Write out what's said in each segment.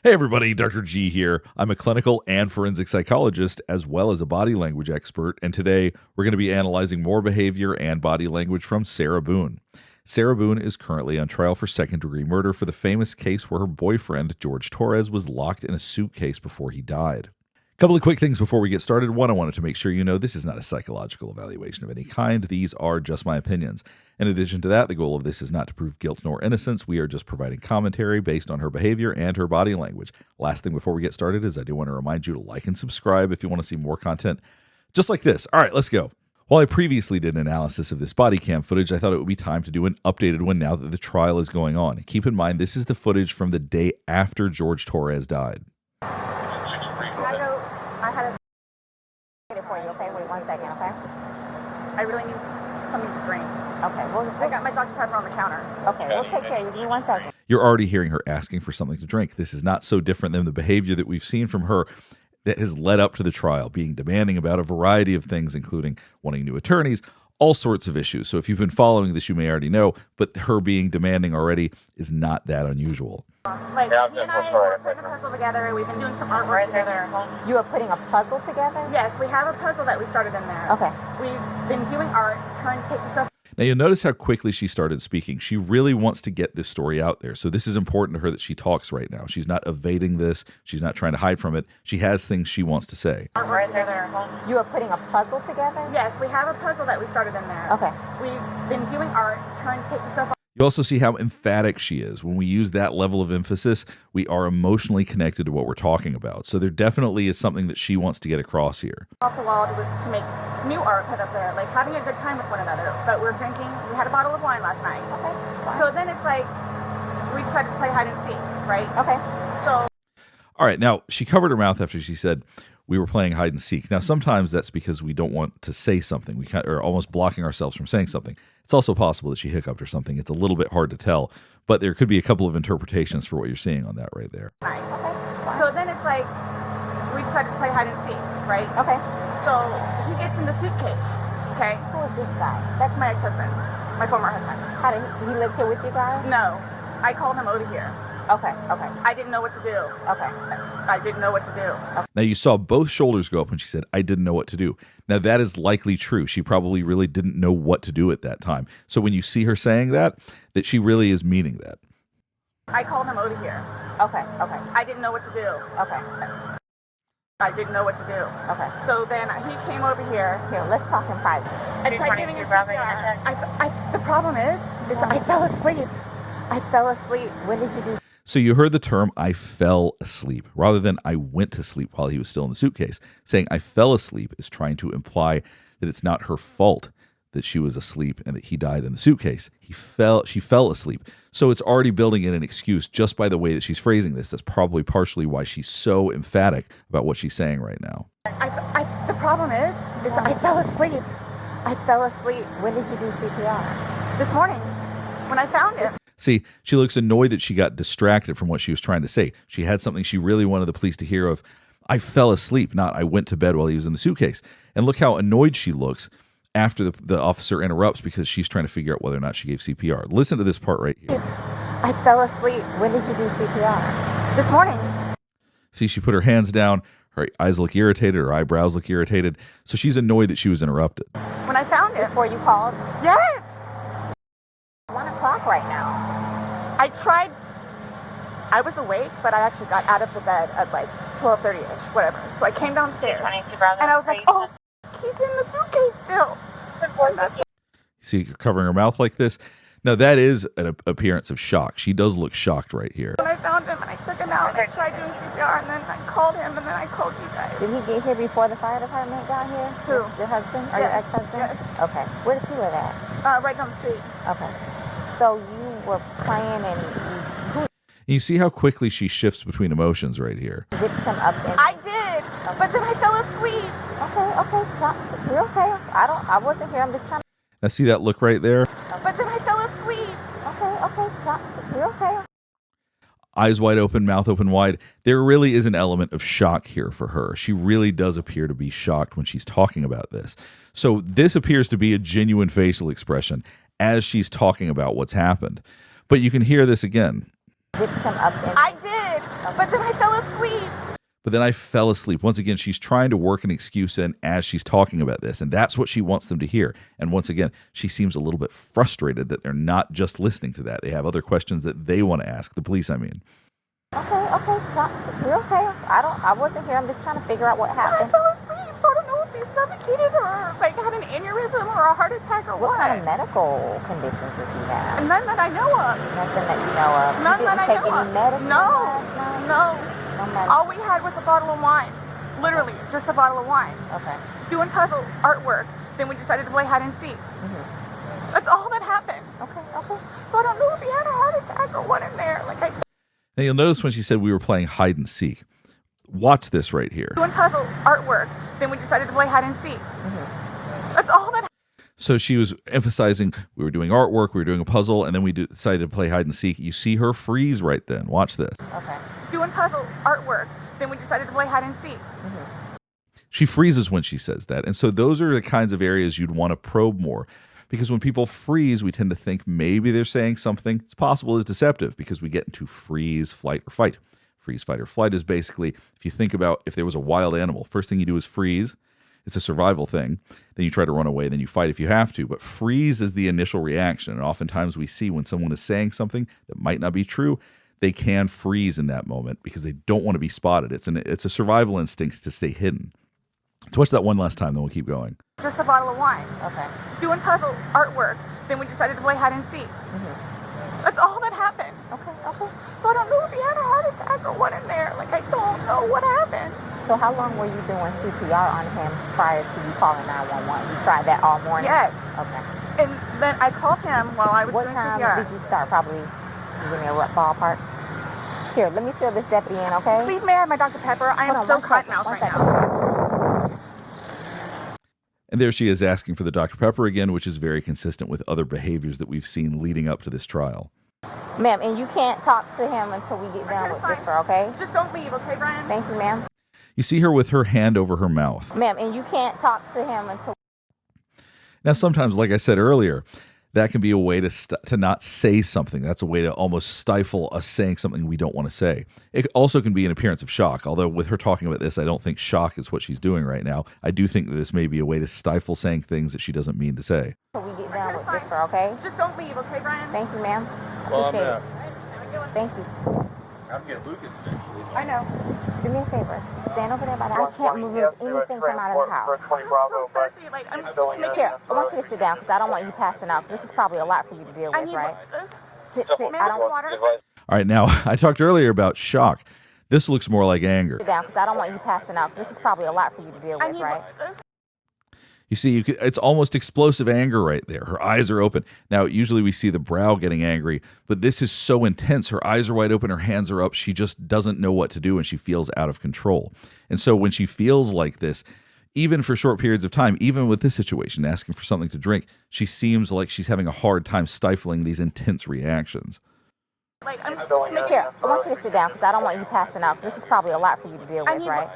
Hey everybody, Dr. G here. I'm a clinical and forensic psychologist as well as a body language expert, and today we're going to be analyzing more behavior and body language from Sarah Boone. Sarah Boone is currently on trial for second-degree murder for the famous case where her boyfriend, Jorge Torres, was locked in a suitcase before he died. A couple of quick things before we get started. One, I wanted to make sure you know this is not a psychological evaluation of any kind. These are just my opinions. In addition to that, the goal of this is not to prove guilt nor innocence. We are just providing commentary based on her behavior and her body language. Last thing before we get started is I do want to remind you to like and subscribe if you want to see more content just like this. All right, let's go. While I previously did an analysis of this body cam footage, I thought it would be time to do an updated one now that the trial is going on. Keep in mind, this is the footage from the day after Jorge Torres died. I had a for you, okay? Wait 1 second, okay? I really need something to drink. Okay, well, I got my Dr. Pepper on the counter. Okay, we'll take care of you. Give me 1 second. You're already hearing her asking for something to drink. This is not so different than the behavior that we've seen from her that has led up to the trial, being demanding about a variety of things, including wanting new attorneys, all sorts of issues. So if you've been following this, you may already know, but her being demanding already is not that unusual. Like, me and I were putting a puzzle together. We've been doing some artwork together. You are putting a puzzle together? Yes, we have a puzzle that we started in there. Okay. We've been doing art, trying to take the stuff. Now, you'll notice how quickly she started speaking. She really wants to get this story out there. So this is important to her that she talks right now. She's not evading this. She's not trying to hide from it. She has things she wants to say. Artwork together. You are putting a puzzle together? Yes, we have a puzzle that we started in there. Okay. We've been doing art, trying to take the stuff. You also see how emphatic she is. When we use that level of emphasis, we are emotionally connected to what we're talking about. So there definitely is something that she wants to get across here. Off the wall to make new art put up there, like having a good time with one another. But we're drinking, we had a bottle of wine last night. Okay. So then it's like, we decided to play hide and seek, right? Okay. So. All right, now she covered her mouth after she said, we were playing hide and seek. Now, sometimes that's because we don't want to say something. We are almost blocking ourselves from saying something. It's also possible that she hiccuped or something. It's a little bit hard to tell, but there could be a couple of interpretations for what you're seeing on that right there. Okay. So then it's like, we decided to play hide and seek, right? Okay. So he gets in the suitcase, okay? Who is this guy? That's my ex-husband, my former husband. How did he live here with you guys? No, I called him over here. Okay. I didn't know what to do. Okay. I didn't know what to do. Okay. Now, you saw both shoulders go up when she said, I didn't know what to do. Now, that is likely true. She probably really didn't know what to do at that time. So when you see her saying that she really is meaning that. I called him over here. Okay. I didn't know what to do. Okay. I didn't know what to do. Okay. So then he came over here. Here, let's talk in private. I tried giving him CPR. The problem is I fell asleep. When did you do? So you heard the term, I fell asleep, rather than I went to sleep while he was still in the suitcase. Saying I fell asleep is trying to imply that it's not her fault that she was asleep and that he died in the suitcase. She fell asleep. So it's already building in an excuse just by the way that she's phrasing this. That's probably partially why she's so emphatic about what she's saying right now. The problem is I fell asleep. When did you do CPR? This morning, when I found him. See, she looks annoyed that she got distracted from what she was trying to say. She had something she really wanted the police to hear of. I fell asleep, not I went to bed while he was in the suitcase. And look how annoyed she looks after the officer interrupts because she's trying to figure out whether or not she gave CPR. Listen to this part right here. I fell asleep. When did you do CPR? This morning. See, she put her hands down. Her eyes look irritated. Her eyebrows look irritated. So she's annoyed that she was interrupted. When I found it. Before you called? Yes. 1 o'clock right now. I was awake, but I actually got out of the bed at like 12:30ish, whatever. So I came downstairs, and I was like, oh, he's in the suitcase still. You see her covering her mouth like this? Now, that is an appearance of shock. She does look shocked right here. When I found him, and I took him out, I tried doing CPR, and then I called him, and then I called you guys. Did he get here before the fire department got here? Who? Your husband? Or your ex-husband? Yes. Okay. Where does he live at? Right down the street. Okay. So you were playing and you see how quickly she shifts between emotions right here. I did, okay. But then I fell asleep. Okay. You're okay. I wasn't here. I'm just trying to. Now see that look right there? But then I fell asleep. Okay. You're okay. Eyes wide open, mouth open wide. There really is an element of shock here for her. She really does appear to be shocked when she's talking about this. So this appears to be a genuine facial expression as she's talking about what's happened. But you can hear this again. I did, But then I fell asleep. But then I fell asleep. Once again, she's trying to work an excuse in as she's talking about this, and that's what she wants them to hear. And once again, she seems a little bit frustrated that they're not just listening to that. They have other questions that they want to ask, the police, I mean. Okay, you're okay. I wasn't here. I'm just trying to figure out what happened. I fell asleep, so I don't know if he suffocated or like had an aneurysm or a heart attack or what. What kind of medical conditions does he have? None that I know of. Nothing that you know of. None You that didn't I take know any of. medicine No, last night? no. No medicine. All we had was a bottle of wine. Literally, just a bottle of wine. Okay. Doing puzzle artwork. Then we decided to play hide and seek. That's all that happened. Okay. So I don't know if he had a heart attack or what in there. Now, you'll notice when she said we were playing hide and seek. Watch this right here. Doing puzzle artwork. Then we decided to play hide and seek. That's all that. So she was emphasizing we were doing artwork, we were doing a puzzle, and then we decided to play hide and seek. You see her freeze right then. Watch this. Okay. Doing puzzle artwork. Then we decided to play hide and seek. She freezes when she says that. And so those are the kinds of areas you'd want to probe more. Because when people freeze, we tend to think maybe they're saying something. It's possible is deceptive because we get into freeze, flight, or fight. Freeze, fight, or flight is basically, if you think about if there was a wild animal, first thing you do is freeze. It's a survival thing. Then you try to run away, then you fight if you have to. But freeze is the initial reaction. And oftentimes we see when someone is saying something that might not be true, they can freeze in that moment because they don't want to be spotted. It's a survival instinct to stay hidden. Let's watch that one last time, then we'll keep going. Just a bottle of wine. Okay. Doing puzzle artwork. Then we decided to play hide and seek. That's all that happened. Okay. So I don't know if he had a heart attack or what in there. I don't know what happened. So how long were you doing CPR on him prior to you calling 911? You tried that all morning? Yes. Okay. And then I called him while I was What doing time CPR. did you start? Probably, give me a rough ballpark. Here, let me fill this deputy in, okay? Please, may I have my Dr. Pepper? I am Hold on, so one cotton second, mouth one right second. now. And there she is asking for the Dr. Pepper again, which is very consistent with other behaviors that we've seen leading up to this trial. Ma'am, and you can't talk to him until we get done with this, okay? Just don't leave, okay, Brian? Thank you, ma'am. You see her with her hand over her mouth. Ma'am, and you can't talk to him until... Now, sometimes, like I said earlier, that can be a way to not say something. That's a way to almost stifle us saying something we don't want to say. It also can be an appearance of shock, although with her talking about this, I don't think shock is what she's doing right now. I do think that this may be a way to stifle saying things that she doesn't mean to say. we get done with this, okay? Just don't leave, okay, Brian? Thank you, ma'am. Calm Appreciate down. it. Thank you. I'll get Lucas eventually. I know. Do me a favor. Stand over there by the house. I can't remove anything from out of the house. Seriously, I'm Here, I want you to sit down because I don't want you passing out. This is probably a lot for you to deal I with, need right? Sit. May I I don't have water? All right, now, I talked earlier about shock. This looks more like anger. sit down because I don't want you passing out. This is probably a lot for you to deal I with, need right? You see, it's almost explosive anger right there. Her eyes are open. Now, usually we see the brow getting angry, but this is so intense. Her eyes are wide open, her hands are up. She just doesn't know what to do, and she feels out of control. And so when she feels like this, even for short periods of time, even with this situation, asking for something to drink, she seems like she's having a hard time stifling these intense reactions. Here, Here, I want you to sit down because I don't want you passing out. This is probably a lot for you to deal I with, need right?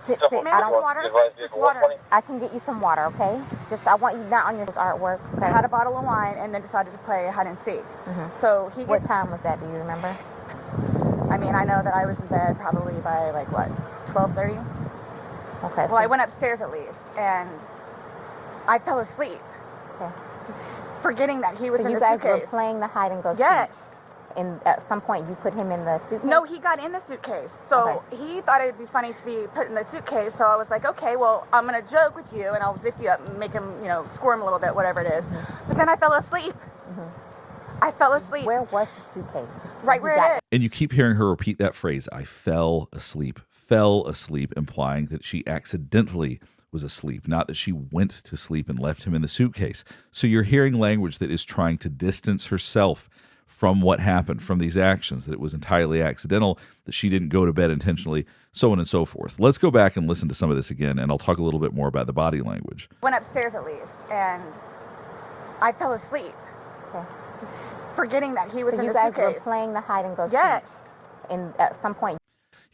Sit. May I I have don't. water? Just water. I can get you some water, okay? Just I want you not on your artwork. Okay? I had a bottle of wine and then decided to play hide and seek. So he What gets, time was that? Do you remember? I mean, I know that I was in bed probably by 12:30. Okay. Well, I went upstairs at least, and I fell asleep, Okay. forgetting that he was So in you the guys suitcase. were playing the hide and go Yes. seek, and at some point you put him in the suitcase? No, he got in the suitcase. So he thought it'd be funny to be put in the suitcase. So I was like, okay, well, I'm going to joke with you and I'll zip you up and make him, squirm a little bit, whatever it is. But then I fell asleep. I fell asleep. Where was the suitcase? Right where it is. And you keep hearing her repeat that phrase, I fell asleep, implying that she accidentally was asleep, not that she went to sleep and left him in the suitcase. So you're hearing language that is trying to distance herself from what happened, from these actions, that it was entirely accidental, that she didn't go to bed intentionally, so on and so forth. Let's go back and listen to some of this again, and I'll talk a little bit more about the body language. Went upstairs at least, and I fell asleep, Okay. forgetting that he was So in you the guys suitcase. were playing the hide and go Yes. seek, and at some point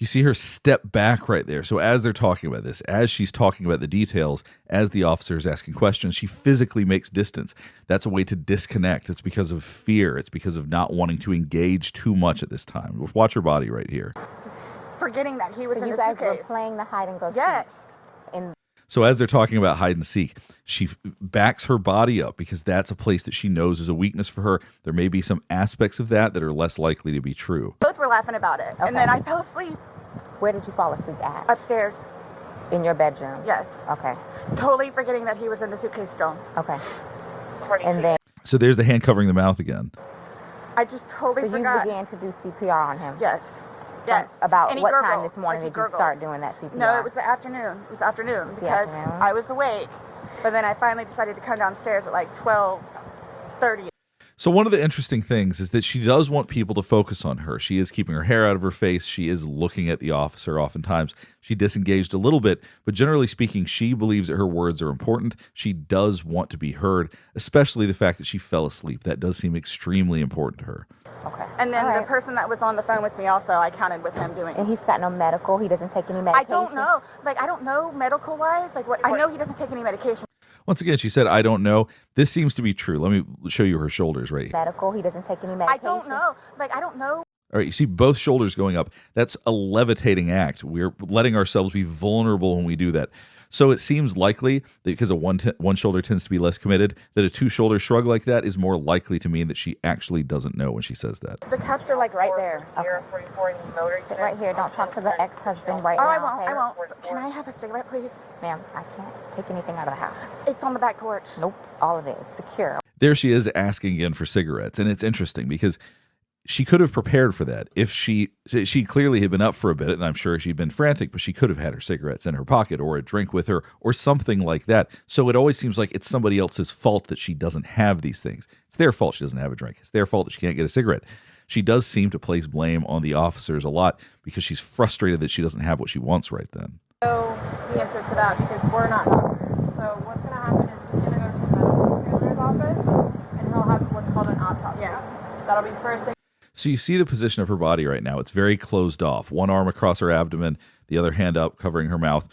You see her step back right there. So as they're talking about this, as she's talking about the details, as the officer is asking questions, she physically makes distance. That's a way to disconnect. It's because of fear. It's because of not wanting to engage too much at this time. Watch her body right here. forgetting that he was So in you the guys were suitcase. playing the hide and go Yes. seek. In So as they're talking about hide and seek, she backs her body up because that's a place that she knows is a weakness for her. There may be some aspects of that are less likely to be true. Both were laughing about it. Okay. And then I fell asleep where did you fall asleep at? upstairs. In your bedroom? Yes. Okay. Totally forgetting that he was in the suitcase still. Okay. And then So there's the hand covering the mouth again. I just totally so you forgot. began to do CPR on him? Yes. Yes. About And he what time gurgled. this morning Like he did you gurgled. start doing that CPR? No, it was the afternoon. It was afternoon because afternoon? I was awake. But then I finally decided to come downstairs at like 12:30. So one of the interesting things is that she does want people to focus on her. She is keeping her hair out of her face. She is looking at the officer oftentimes. She disengaged a little bit, but generally speaking, she believes that her words are important. She does want to be heard, especially the fact that she fell asleep. That does seem extremely important to her. Okay. And then All the right. person that was on the phone with me also, I counted with him doing. And he's got no medical? He doesn't take any I medication? don't know. Like, I don't know medical wise. Like, what I know he doesn't take any medication. Once again, she said, I don't know. This seems to be true. Let me show you her shoulders right here. Medical? He doesn't take any I medication? don't know. Like, I don't know. All right, you see both shoulders going up. That's a levitating act. We're letting ourselves be vulnerable when we do that. So it seems likely that because a one shoulder tends to be less committed, that a two shoulder shrug like that is more likely to mean that she actually doesn't know when she says that. The cups are like right there. Sit right here. Don't talk to the ex-husband right Oh, now. I won't. okay? I won't. Can I have a cigarette, please? Ma'am, I can't take anything out of the house. It's on the back porch. Nope. All of it. It's secure. There she is asking again for cigarettes. And it's interesting because she could have prepared for that. If she clearly had been up for a bit, and I'm sure she'd been frantic, but she could have had her cigarettes in her pocket or a drink with her or something like that. So it always seems like it's somebody else's fault that she doesn't have these things. It's their fault she doesn't have a drink. It's their fault that she can't get a cigarette. She does seem to place blame on the officers a lot because she's frustrated that she doesn't have what she wants right then. So the answer to that because we're not doctors. So what's going to happen is he's going to go to the medical examiner's office and he'll have what's called an autopsy. Yeah. That'll be first thing. So you see the position of her body right now. It's very closed off. One arm across her abdomen, the other hand up, covering her mouth.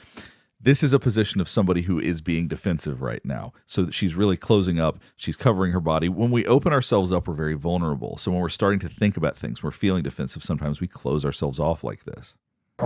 This is a position of somebody who is being defensive right now. So she's really closing up. She's covering her body. When we open ourselves up, we're very vulnerable. So when we're starting to think about things, we're feeling defensive. Sometimes we close ourselves off like this. It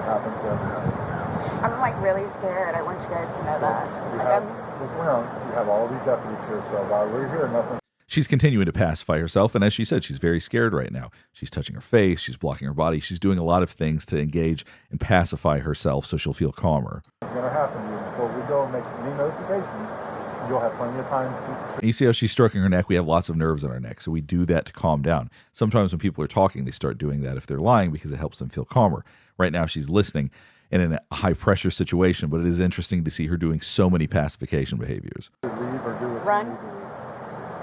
happens every night. I'm like really scared. I want you guys to know that. You Like, have, I'm, look around, you have all these deputies here, so while we're here, nothing. She's continuing to pacify herself. And as she said, she's very scared right now. She's touching her face. She's blocking her body. She's doing a lot of things to engage and pacify herself so she'll feel calmer. It's going to happen to you. Before we go and make any notifications, you'll have plenty of time to... And you see how she's stroking her neck? We have lots of nerves in our neck, so we do that to calm down. Sometimes when people are talking, they start doing that if they're lying because it helps them feel calmer. Right now, she's listening and in a high-pressure situation, but it is interesting to see her doing so many pacification behaviors. leave or do what Run. you need to do.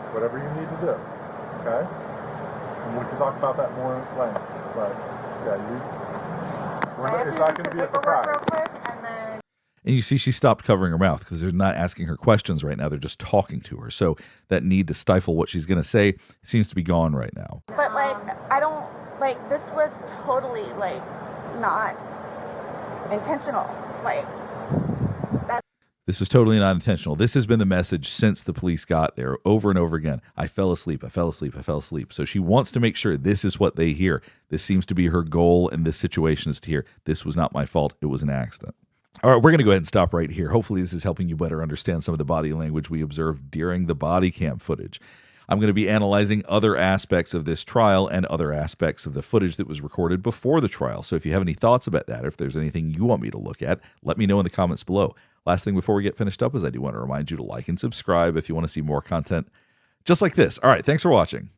Whatever you need to do, okay? And we can talk about that more in length, but yeah, it's not going to be a surprise. real quick, and then And you see she stopped covering her mouth because they're not asking her questions right now. They're just talking to her. So that need to stifle what she's going to say seems to be gone right now. But like, I don't like. This was totally like not intentional. Like, This was totally not intentional. This has been the message since the police got there over and over again. I fell asleep. I fell asleep. I fell asleep. So she wants to make sure this is what they hear. This seems to be her goal in this situation is to hear, this was not my fault. It was an accident. All right, we're going to go ahead and stop right here. Hopefully this is helping you better understand some of the body language we observed during the body cam footage. I'm going to be analyzing other aspects of this trial and other aspects of the footage that was recorded before the trial. So if you have any thoughts about that, or if there's anything you want me to look at, let me know in the comments below. Last thing before we get finished up is I do want to remind you to like and subscribe if you want to see more content just like this. All right, thanks for watching.